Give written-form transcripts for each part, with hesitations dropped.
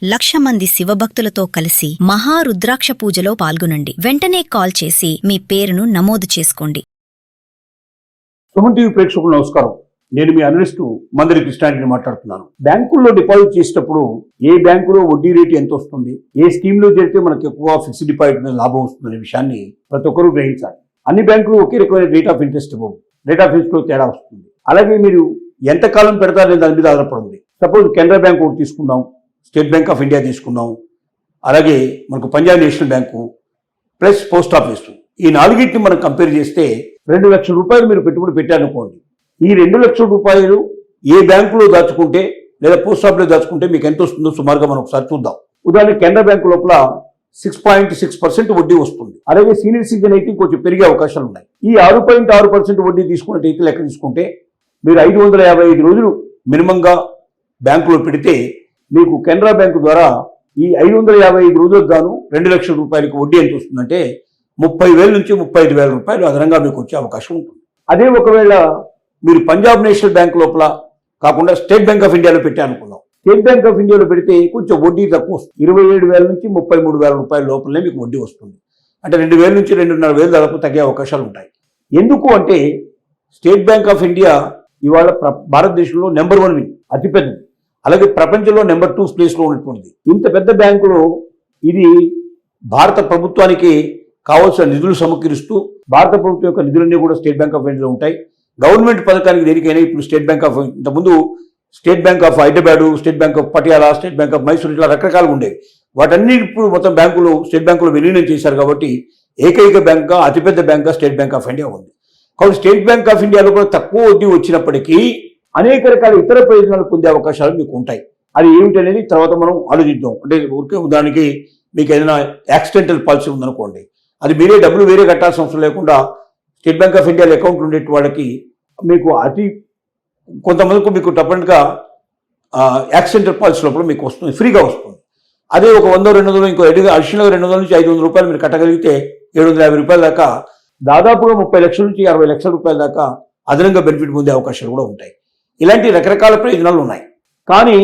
1,00,000 మంది శివభక్తులతో కలిసి మహారుద్రాక్ష పూజలో పాల్గొనండి. వెంటనే కాల్ చేసి మీ పేరును నమోదు చేసుకోండి. సుమన్ టీవీ ప్రేక్షకులకు నమస్కారం. నేను మీ అనలిస్టు మందరి కృష్ణారెడ్డిని మాట్లాడుతున్నాను. బ్యాంకుల్లో డిపాజిట్ చేసేటప్పుడు ఏ బ్యాంకులో వడ్డీ రేటు ఎంత వస్తుంది, ఏ స్కీమ్లో చేరితే మనకు ఎక్కువ ఫిక్స్డ్ డిపాజిట్ మీద లాభం వస్తుందనే విషయాన్ని ప్రతి ఒక్కరూ గ్రహించాలి. అన్ని బ్యాంకులు ఒకే రకమైన రేట్ ఆఫ్ ఇంట్రెస్ట్ ఇవ్వవు. రేట్ ఆఫ్ ఇంట్రెస్ట్లో తేడా వస్తుంది. అలాగే మీరు ఎంతకాలం పెడతారనే దాని మీద ఆధారపడింది. సపోజ్ కెనరా బ్యాంక్ ఒకటి తీసుకుందాం, స్టేట్ బ్యాంక్ ఆఫ్ ఇండియా తీసుకున్నాం, అలాగే మనకు Punjab national bank plus post office, ఈ నాలుగింటిని మనం కంపేర్ చేస్తే 2 లక్షల రూపాయలు మీరు పెట్టుబడి పెట్టారనుకోండి. ఈ 2 లక్షల రూపాయలు ఏ బ్యాంకులో దాచుకుంటే లేదా పోస్ట్ ఆఫీస్లో దాచుకుంటే మీకు ఎంత వస్తుందో సుమారుగా మనం ఒకసారి చూద్దాం. ఉదాహరణకి కెనరా బ్యాంకు లోపల 6.6% వడ్డీ వస్తుంది. అలాగే సీనియర్ సిటిజన్ అయితే కొంచెం పెరిగే అవకాశాలు ఉన్నాయి. ఈ 6.6% వడ్డీ తీసుకున్నట్టయితే లెక్క తీసుకుంటే మీరు 555 రోజులు మినిమంగా బ్యాంకులో పెడితే మీకు కెనరా బ్యాంకు ద్వారా ఈ 555 రోజులకు గాను 2 లక్షల రూపాయలకు వడ్డీ ఎంత వస్తుందంటే 30,000 నుంచి 35,000 రూపాయలు అదనంగా మీకు వచ్చే అవకాశం ఉంటుంది. అదే ఒకవేళ మీరు పంజాబ్ నేషనల్ బ్యాంక్ లోపల కాకుండా స్టేట్ బ్యాంక్ ఆఫ్ ఇండియాలో పెట్టారనుకుందాం. స్టేట్ బ్యాంక్ ఆఫ్ ఇండియాలో పెడితే కొంచెం వడ్డీ తక్కువ వస్తుంది. 27,000 నుంచి 33,000 రూపాయల లోపలనే మీకు వడ్డీ వస్తుంది. అంటే 2,000 నుంచి 2,500 దాదాపు తగ్గే అవకాశాలు ఉంటాయి. ఎందుకు అంటే స్టేట్ బ్యాంక్ ఆఫ్ ఇండియా ఇవాళ భారతదేశంలో నెంబర్ 1 అతిపెద్దది, అలాగే ప్రపంచంలో నెంబర్ 2 ప్లేస్లో ఉన్నటువంటిది. ఇంత పెద్ద బ్యాంకులో ఇది భారత ప్రభుత్వానికి కావాల్సిన నిధులు సమకూరుస్తూ, భారత ప్రభుత్వం యొక్క నిధులన్నీ కూడా స్టేట్ బ్యాంక్ ఆఫ్ ఇండియాలో ఉంటాయి. గవర్నమెంట్ పథకానికి దేనికైనా ఇప్పుడు స్టేట్ బ్యాంక్ ఆఫ్, ఇంతకుముందు state bank of Hyderabad, state bank of Patiala, state bank of Mysore, ఇట్లా రకరకాలుగా ఉండేవి. వాటన్ని ఇప్పుడు మొత్తం బ్యాంకులు స్టేట్ బ్యాంకులో విలీనం చేశారు కాబట్టి ఏకైక బ్యాంక్గా అతిపెద్ద బ్యాంక్గా స్టేట్ బ్యాంక్ ఆఫ్ ఇండియా ఉంది. కాబట్టి స్టేట్ బ్యాంక్ ఆఫ్ ఇండియాలో కూడా తక్కువ వడ్డీ వచ్చినప్పటికీ అనేక రకాల ఇతర ప్రయోజనాలు పొందే అవకాశాలు మీకు ఉంటాయి. అది ఏమిటి అనేది తర్వాత మనం ఆలోచిద్దాం. అంటే ఉదాహరణకి మీకు ఏదైనా యాక్సిడెంటల్ పాలసీ ఉందనుకోండి, అది మీరే డబ్బులు వేరే కట్టాల్సిన అవసరం లేకుండా స్టేట్ బ్యాంక్ ఆఫ్ ఇండియాలో అకౌంట్ ఉండే వాళ్ళకి మీకు కొంతమందికి మీకు డెఫినెట్గా యాక్సిడెంటల్ పాలసీ లోపల మీకు వస్తుంది, ఫ్రీగా వస్తుంది. అదే ఒక 100-200 ఇంకో అడిషనల్గా 200 నుంచి 500 రూపాయలు మీరు కట్టగలిగితే 750 రూపాయల దాకా దాదాపుగా 30 లక్షల నుంచి 60 లక్షల రూపాయల దాకా అదనంగా బెనిఫిట్ పొందే అవకాశాలు కూడా ఉంటాయి. ఇలాంటి రకరకాల ప్రయోజనాలు ఉన్నాయి. కానీ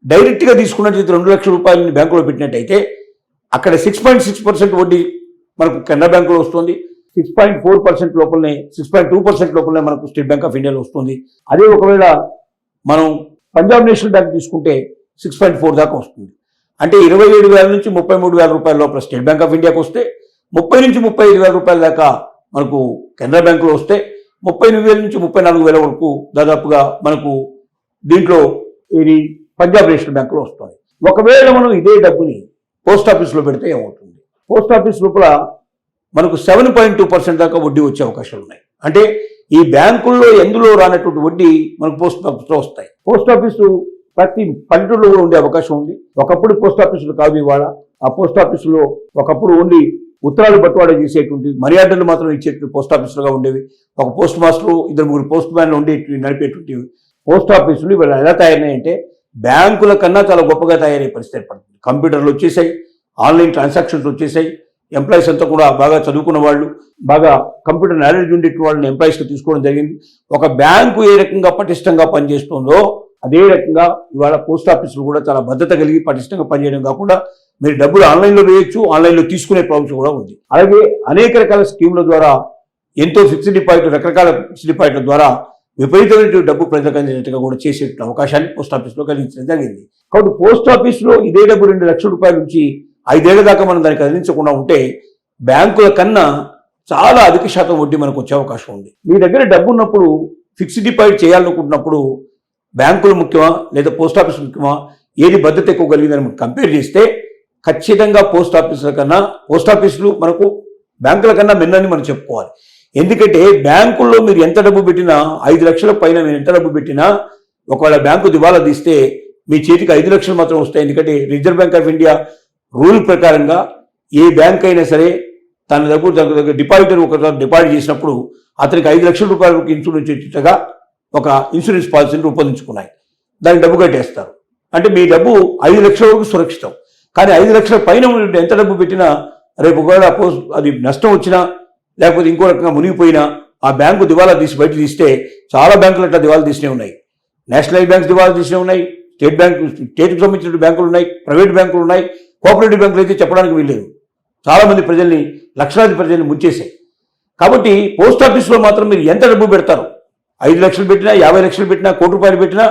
డైరెక్ట్గా తీసుకున్నట్లయితే 2 లక్షల రూపాయలని బ్యాంకులో పెట్టినట్టయితే అక్కడ 6.6% వడ్డీ మనకు కెనరా బ్యాంకులో వస్తుంది. 6.4% లోపలనే 6.2% లోపలనే మనకు స్టేట్ బ్యాంక్ ఆఫ్ ఇండియాలో వస్తుంది. అదే ఒకవేళ మనం పంజాబ్ నేషనల్ బ్యాంక్ తీసుకుంటే 6.4 దాకా వస్తుంది. అంటే 27,000 నుంచి 33,000 రూపాయల లోపల స్టేట్ బ్యాంక్ ఆఫ్ ఇండియాకి వస్తే 30 నుంచి 35,000 రూపాయల దాకా మనకు కెనరా బ్యాంకులో వస్తే 38,000 నుంచి 34,000 వరకు దాదాపుగా మనకు దీంట్లో ఇది పంజాబ్ నేషనల్ బ్యాంకులో వస్తుంది. ఒకవేళ మనం ఇదే డబ్బుని పోస్ట్ ఆఫీస్లో పెడితే ఏమవుతుంది? పోస్ట్ ఆఫీస్ లోపల మనకు 7.2% దాకా వడ్డీ వచ్చే అవకాశాలు ఉన్నాయి. అంటే ఈ బ్యాంకుల్లో ఎందులో రానటువంటి వడ్డీ మనకు పోస్ట్ ఆఫీస్లో వస్తాయి. పోస్ట్ ఆఫీసు ప్రతి పల్లెటూరులో కూడా ఉండే అవకాశం ఉంది. ఒకప్పుడు పోస్ట్ ఆఫీసులు కాదు ఇవాళ. ఆ పోస్ట్ ఆఫీసులో ఒకప్పుడు ఓన్లీ ఉత్తరాలు బట్వాడా చేసేటువంటి మర్యాదలు మాత్రం ఇచ్చేటువంటి పోస్ట్ ఆఫీసులుగా ఉండేవి. ఒక పోస్ట్ మాస్టరు, 2-3 పోస్ట్ మ్యాన్లు నడిపేటువంటి పోస్ట్ ఆఫీసులు ఇవాళ ఎలా తయారైనాయంటే బ్యాంకుల కన్నా చాలా గొప్పగా తయారయ్యే పరిస్థితి ఏర్పడుతుంది. కంప్యూటర్లు వచ్చేసాయి, ఆన్లైన్ ట్రాన్సాక్షన్స్ వచ్చేసాయి. ఎంప్లాయీస్ అంతా కూడా బాగా చదువుకున్న వాళ్ళు, బాగా కంప్యూటర్ నాలెడ్జ్ ఉండే వాళ్ళని ఎంప్లాయీస్గా తీసుకోవడం జరిగింది. ఒక బ్యాంకు ఏ రకంగా పటిష్టంగా పనిచేస్తుందో అదే రకంగా ఇవాళ పోస్ట్ ఆఫీసులు కూడా చాలా భద్రత కలిగి పటిష్టంగా పనిచేయడం కాకుండా మీరు డబ్బులు ఆన్లైన్లో వేయొచ్చు, ఆన్లైన్లో తీసుకునే ప్రాబ్లమ్స్ కూడా ఉంది. అలాగే అనేక రకాల స్కీముల ద్వారా ఎంతో ఫిక్స్డ్ డిపాజిట్, రకరకాల ఫిక్స్డ్ డిపాజిట్ల ద్వారా విపరీతమైన డబ్బు ప్రజలకు అందినట్టుగా కూడా చేసే అవకాశాన్ని పోస్ట్ ఆఫీస్లో కలిగించడం జరిగింది. కాబట్టి పోస్ట్ ఆఫీస్లో ఇదే డబ్బు 2 లక్షల రూపాయల నుంచి 5 ఏళ్ల దాకా మనం దానికి అందించకుండా ఉంటే బ్యాంకుల కన్నా చాలా అధిక శాతం వడ్డీ మనకు వచ్చే అవకాశం ఉంది. మీ దగ్గర డబ్బు ఉన్నప్పుడు ఫిక్స్డ్ డిపాజిట్ చేయాలనుకుంటున్నప్పుడు బ్యాంకులు ముఖ్యమా లేదా పోస్ట్ ఆఫీస్ ముఖ్యమా, ఏది భద్రత ఎక్కువ కలిగిందని మనం కంపేర్ చేస్తే ఖచ్చితంగా పోస్ట్ ఆఫీసుల కన్నా, పోస్ట్ ఆఫీసులు మనకు బ్యాంకుల కన్నా మిన్నని మనం చెప్పుకోవాలి. ఎందుకంటే బ్యాంకుల్లో మీరు ఎంత డబ్బు పెట్టినా 5 లక్షల పైన మీరు ఎంత డబ్బు పెట్టినా ఒకవేళ బ్యాంకు దివాలా తీస్తే మీ చేతికి 5 లక్షలు మాత్రం వస్తాయి. ఎందుకంటే reserve bank of India rule ప్రకారంగా ఏ బ్యాంక్ అయినా సరే తన దగ్గర డిపాజిటర్ ఒక డిపాజిట్ చేసినప్పుడు అతనికి 5 లక్షల రూపాయల వరకు ఇన్సూరెన్స్ ఇచ్చేట్టుగా ఒక ఇన్సూరెన్స్ పాలసీని రూపొందించుకున్నాయి. దానికి డబ్బు కట్టేస్తారు. అంటే మీ డబ్బు 5 లక్షల వరకు సురక్షితం. కానీ 5 లక్షల పైన ఎంత డబ్బు పెట్టినా రేపు ఒకవేళ అది నష్టం వచ్చినా లేకపోతే ఇంకో రకంగా మునిగిపోయినా ఆ బ్యాంకు దివాలా తీసి బయట తీస్తే చాలా బ్యాంకులు అట్లా దివాలా తీసినవి ఉన్నాయి. నేషనల్ బ్యాంక్స్ దివాలా తీసినవి ఉన్నాయి, స్టేట్కి సంబంధించిన బ్యాంకులు ఉన్నాయి, ప్రైవేట్ బ్యాంకులు ఉన్నాయి, కోఆపరేటివ్ బ్యాంకులు అయితే చెప్పడానికి వీల్లేదు. చాలామంది ప్రజల్ని, లక్షలాది ప్రజల్ని ముంచేశాయి. కాబట్టి పోస్ట్ ఆఫీస్లో మాత్రం మీరు ఎంత డబ్బు పెడతారు, 5 లక్షలు పెట్టినా, 50 లక్షలు పెట్టినా, కోటి రూపాయలు పెట్టినా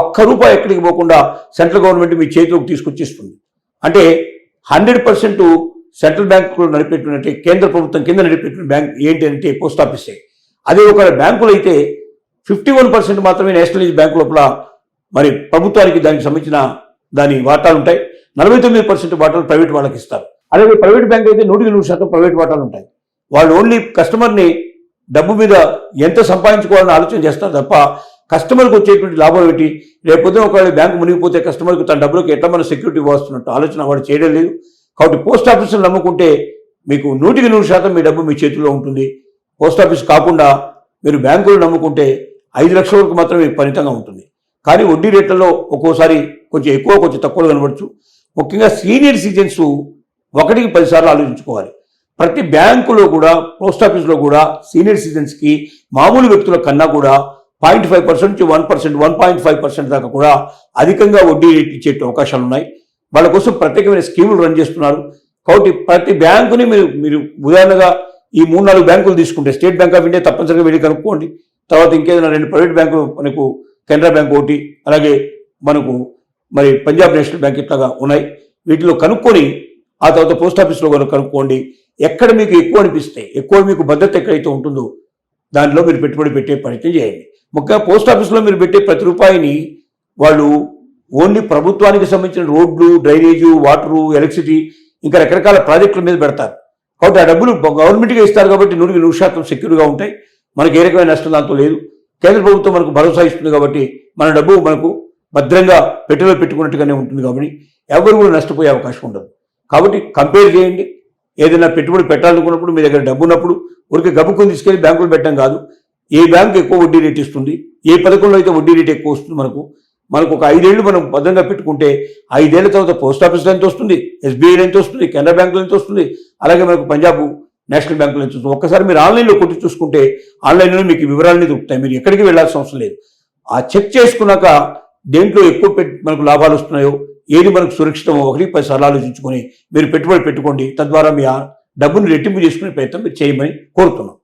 ₹1 ఎక్కడికి పోకుండా సెంట్రల్ గవర్నమెంట్ మీ చేతిలోకి తీసుకొచ్చేస్తుంది. అంటే 100% సెంట్రల్ బ్యాంకు నడిపెట్టినట్టే, కేంద్ర ప్రభుత్వం కింద నడిపెట్టిన బ్యాంక్ ఏంటి అంటే పోస్ట్ ఆఫీసే. అదే ఒక బ్యాంకులు అయితే 51% మాత్రమే నేషనలైజ్ బ్యాంకు లోపల మరి ప్రభుత్వానికి దానికి సంబంధించిన దాని వాటాలు ఉంటాయి. 49% వాటాలు ప్రైవేట్ వాళ్ళకి ఇస్తారు. అలాగే ప్రైవేట్ బ్యాంక్ అయితే 100% ప్రైవేట్ వాటాలు ఉంటాయి. వాళ్ళు ఓన్లీ కస్టమర్ని డబ్బు మీద ఎంత సంపాదించుకోవాలని ఆలోచన చేస్తారు తప్ప కస్టమర్కి వచ్చేటువంటి లాభం ఏంటి, రేపొద్దున ఒకవేళ బ్యాంకు మునిగిపోతే కస్టమర్కి తన డబ్బులకు ఎట్లా మనం సెక్యూరిటీ ఇవ్వస్తున్నట్టు ఆలోచన వాడు చేయడం లేదు. కాబట్టి పోస్ట్ ఆఫీసులు నమ్ముకుంటే మీకు 100% మీ డబ్బు మీ చేతిలో ఉంటుంది. పోస్ట్ ఆఫీస్ కాకుండా మీరు బ్యాంకులు నమ్ముకుంటే 5 లక్షల వరకు మాత్రమే పరిమితంగా ఉంటుంది. కానీ వడ్డీ రేట్లలో ఒక్కోసారి కొంచెం ఎక్కువ, కొంచెం తక్కువ కనబడచ్చు. ముఖ్యంగా సీనియర్ సిటిజన్స్ 1కి 10 సార్లు ఆలోచించుకోవాలి. ప్రతి బ్యాంకులో కూడా, పోస్ట్ ఆఫీస్లో కూడా సీనియర్ సిటిజన్స్కి మామూలు వ్యక్తుల కన్నా కూడా 0.5% నుంచి 1%, 1.5% దాకా కూడా అధికంగా వడ్డీ రేట్ ఇచ్చే అవకాశాలు ఉన్నాయి. వాళ్ళ కోసం ప్రత్యేకమైన స్కీములు రన్ చేస్తున్నారు. కాబట్టి ప్రతి బ్యాంకుని మీరు ఉదాహరణగా ఈ 3-4 బ్యాంకులు తీసుకుంటే, స్టేట్ బ్యాంక్ ఆఫ్ ఇండియా తప్పనిసరిగా వెళ్ళి కనుక్కోండి. తర్వాత ఇంకేదైనా 2 ప్రైవేట్ బ్యాంకులు, మనకు కెనరా బ్యాంక్ ఒకటి, అలాగే మనకు మరి పంజాబ్ నేషనల్ బ్యాంక్ ఇట్లాగా ఉన్నాయి. వీటిలో కనుక్కొని ఆ తర్వాత పోస్ట్ ఆఫీస్లో కనుక్కోండి. ఎక్కడ మీకు ఎక్కువ అనిపిస్తే, ఎక్కువ మీకు భద్రత ఎక్కడైతే ఉంటుందో దానిలో మీరు పెట్టుబడి పెట్టే ప్రయత్నం చేయండి. ముఖ్యంగా పోస్ట్ ఆఫీస్లో మీరు పెట్టే ప్రతి రూపాయిని వాళ్ళు ఓన్లీ ప్రభుత్వానికి సంబంధించిన రోడ్లు, డ్రైనేజు, వాటరు, ఎలక్ట్రిసిటీ, ఇంకా రకరకాల ప్రాజెక్టుల మీద పెడతారు. కాబట్టి ఆ డబ్బులు గవర్నమెంట్గా ఇస్తారు కాబట్టి 100% సెక్యూర్గా ఉంటాయి. మనకి ఏ రకమైన నష్టం దాంతో లేదు. కేంద్ర ప్రభుత్వం మనకు భరోసా ఇస్తుంది కాబట్టి మన డబ్బు మనకు భద్రంగా పెట్టుబడి పెట్టుకున్నట్టుగానే ఉంటుంది. కాబట్టి ఎవరు కూడా నష్టపోయే అవకాశం ఉండదు. కాబట్టి కంపేర్ చేయండి. ఏదైనా పెట్టుబడి పెట్టాలనుకున్నప్పుడు మీ దగ్గర డబ్బు ఉన్నప్పుడు ఊరికి గబ్బుకొని తీసుకెళ్లి బ్యాంకులు పెట్టడం కాదు. ఏ బ్యాంకు ఎక్కువ వడ్డీ రేట్ ఇస్తుంది, ఏ పథకంలో అయితే వడ్డీ రేట్ ఎక్కువ వస్తుంది, మనకు ఒక 5 ఏళ్ళు మనం భద్రంగా పెట్టుకుంటే 5 ఏళ్ల తర్వాత పోస్ట్ ఆఫీస్లో ఎంత వస్తుంది, ఎస్బీఐలో ఎంత వస్తుంది, కెనరా బ్యాంకులో ఎంత వస్తుంది, అలాగే మనకు పంజాబ్ నేషనల్ బ్యాంకులో ఎంత వస్తుంది. ఒక్కసారి మీరు ఆన్లైన్లో కొట్టి చూసుకుంటే ఆన్లైన్లో మీకు వివరాలన్నీ దొరుకుతాయి. మీరు ఎక్కడికి వెళ్ళాల్సిన అవసరం లేదు. ఆ చెక్ చేసుకున్నాక దేంట్లో ఎక్కువ మనకు లాభాలు వస్తున్నాయో, ఏది మనకు సురక్షితమో 1-10 సార్లు ఆలోచించుకొని మీరు పెట్టుబడి పెట్టుకోండి. తద్వారా మీ డబ్బును రెట్టింపు చేసుకునే ప్రయత్నం మీరు చేయమని కోరుతున్నాం.